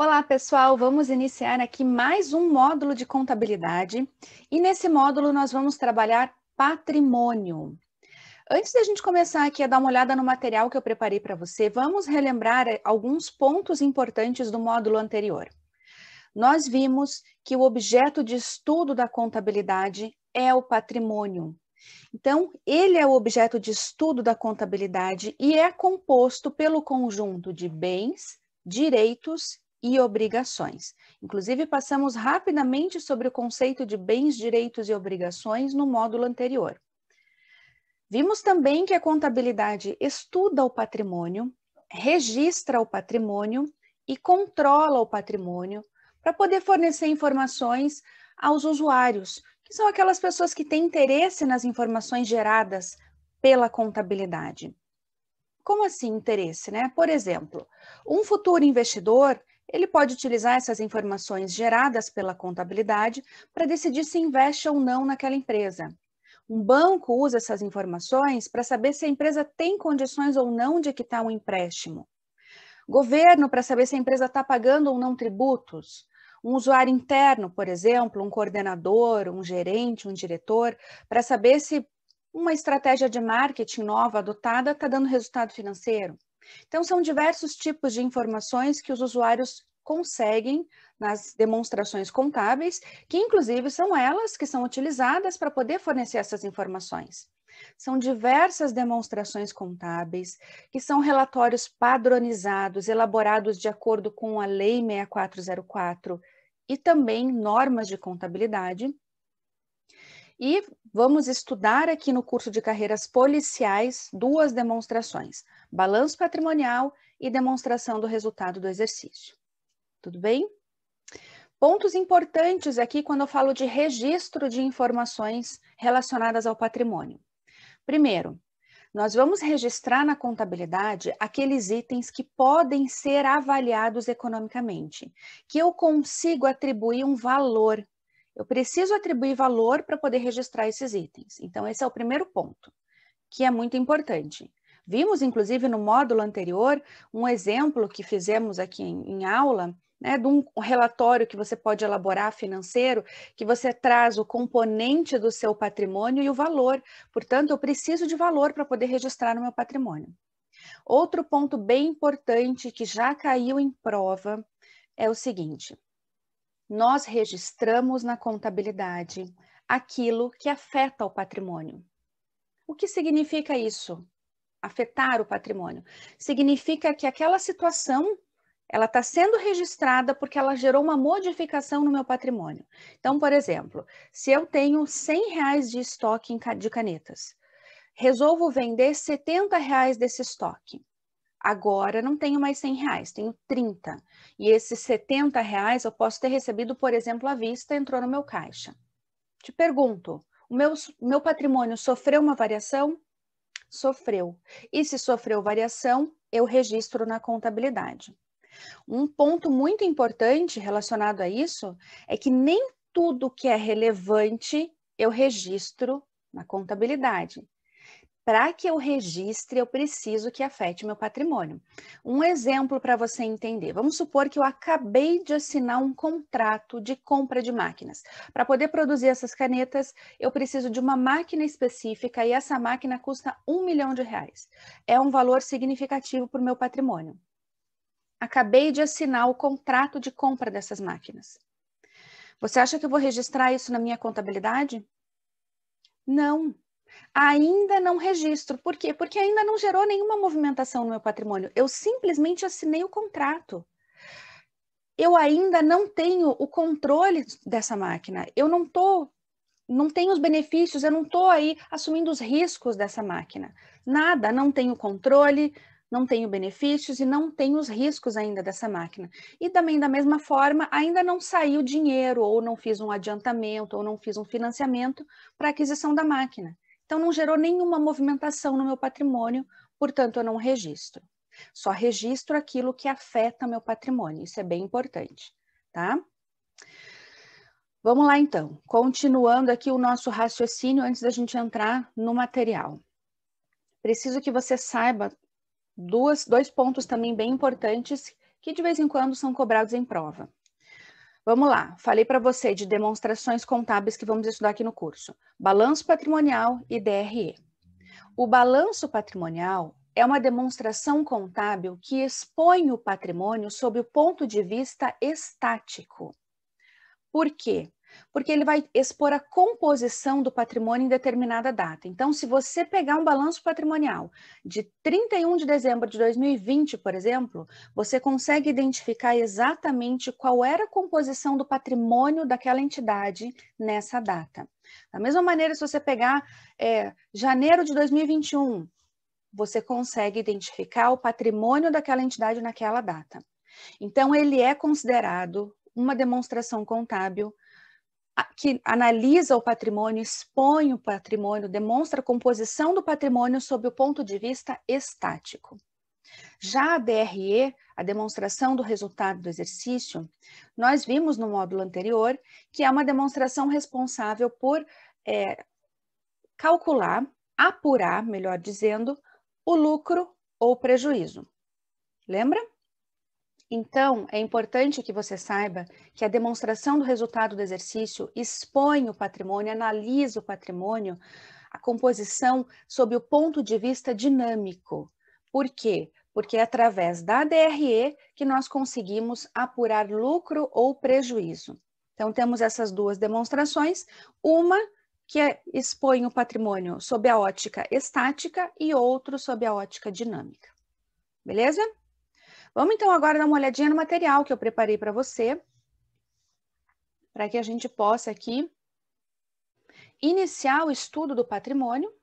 Olá, pessoal! Vamos iniciar aqui mais um módulo de contabilidade e nesse módulo nós vamos trabalhar patrimônio. Antes da gente começar aqui a dar uma olhada no material que eu preparei para você, vamos relembrar alguns pontos importantes do módulo anterior. Nós vimos que o objeto de estudo da contabilidade é o patrimônio. Então, ele é o objeto de estudo da contabilidade e é composto pelo conjunto de bens, direitos e obrigações. Inclusive, passamos rapidamente sobre o conceito de bens, direitos e obrigações no módulo anterior. Vimos também que a contabilidade estuda o patrimônio, registra o patrimônio e controla o patrimônio para poder fornecer informações aos usuários, que são aquelas pessoas que têm interesse nas informações geradas pela contabilidade. Como assim interesse, né? Por exemplo, um futuro investidor, ele pode utilizar essas informações geradas pela contabilidade para decidir se investe ou não naquela empresa. Um banco usa essas informações para saber se a empresa tem condições ou não de quitar um empréstimo. Governo para saber se a empresa está pagando ou não tributos. Um usuário interno, por exemplo, um coordenador, um gerente, um diretor, para saber se uma estratégia de marketing nova adotada está dando resultado financeiro. Então, são diversos tipos de informações que os usuários conseguem nas demonstrações contábeis, que inclusive são elas que são utilizadas para poder fornecer essas informações. São diversas demonstrações contábeis, que são relatórios padronizados, elaborados de acordo com a Lei 6404 e também normas de contabilidade. E vamos estudar aqui no curso de carreiras policiais duas demonstrações: balanço patrimonial e demonstração do resultado do exercício. Tudo bem? Pontos importantes aqui quando eu falo de registro de informações relacionadas ao patrimônio. Primeiro, nós vamos registrar na contabilidade aqueles itens que podem ser avaliados economicamente, que eu consigo atribuir um valor. Eu preciso atribuir valor para poder registrar esses itens. Então, esse é o primeiro ponto, que é muito importante. Vimos, inclusive, no módulo anterior, um exemplo que fizemos aqui em aula, né, de um relatório que você pode elaborar financeiro, que você traz o componente do seu patrimônio e o valor. Portanto, eu preciso de valor para poder registrar no meu patrimônio. Outro ponto bem importante que já caiu em prova é o seguinte: nós registramos na contabilidade aquilo que afeta o patrimônio. O que significa isso? Afetar o patrimônio? Significa que aquela situação ela está sendo registrada porque ela gerou uma modificação no meu patrimônio. Então, por exemplo, se eu tenho R$100 de estoque de canetas, resolvo vender R$70 desse estoque. Agora não tenho mais R$100, tenho 30. E esses R$70 eu posso ter recebido, por exemplo, à vista, entrou no meu caixa. Te pergunto, o meu patrimônio sofreu uma variação? Sofreu. E se sofreu variação, eu registro na contabilidade. Um ponto muito importante relacionado a isso é que nem tudo que é relevante eu registro na contabilidade. Para que eu registre, eu preciso que afete meu patrimônio. Um exemplo para você entender. Vamos supor que eu acabei de assinar um contrato de compra de máquinas. Para poder produzir essas canetas, eu preciso de uma máquina específica e essa máquina custa R$1 milhão. É um valor significativo para o meu patrimônio. Acabei de assinar o contrato de compra dessas máquinas. Você acha que eu vou registrar isso na minha contabilidade? Não. Ainda não registro. Por quê? Porque ainda não gerou nenhuma movimentação no meu patrimônio. Eu simplesmente assinei o contrato. Eu ainda não tenho o controle dessa máquina. Eu não tenho os benefícios, eu não estou aí assumindo os riscos dessa máquina. Nada, não tenho controle, não tenho benefícios e não tenho os riscos ainda dessa máquina. E também, da mesma forma, ainda não saiu dinheiro, ou não fiz um adiantamento, ou não fiz um financiamento para a aquisição da máquina. Então, não gerou nenhuma movimentação no meu patrimônio, portanto, eu não registro. Só registro aquilo que afeta meu patrimônio, isso é bem importante, tá? Vamos lá, então. Continuando aqui o nosso raciocínio antes da gente entrar no material. Preciso que você saiba dois pontos também bem importantes que de vez em quando são cobrados em prova. Vamos lá, falei para você de demonstrações contábeis que vamos estudar aqui no curso. Balanço patrimonial e DRE. O balanço patrimonial é uma demonstração contábil que expõe o patrimônio sob o ponto de vista estático. Por quê? Porque ele vai expor a composição do patrimônio em determinada data. Então, se você pegar um balanço patrimonial de 31 de dezembro de 2020, por exemplo, você consegue identificar exatamente qual era a composição do patrimônio daquela entidade nessa data. Da mesma maneira, se você pegar janeiro de 2021, você consegue identificar o patrimônio daquela entidade naquela data. Então, ele é considerado uma demonstração contábil que analisa o patrimônio, expõe o patrimônio, demonstra a composição do patrimônio sob o ponto de vista estático. Já a DRE, a demonstração do resultado do exercício, nós vimos no módulo anterior que é uma demonstração responsável por calcular, apurar, melhor dizendo, o lucro ou prejuízo. Lembra? Então, é importante que você saiba que a demonstração do resultado do exercício expõe o patrimônio, analisa o patrimônio, a composição sob o ponto de vista dinâmico. Por quê? Porque é através da DRE que nós conseguimos apurar lucro ou prejuízo. Então, temos essas duas demonstrações, uma que expõe o patrimônio sob a ótica estática e outro sob a ótica dinâmica. Beleza? Vamos então agora dar uma olhadinha no material que eu preparei para você, para que a gente possa aqui iniciar o estudo do patrimônio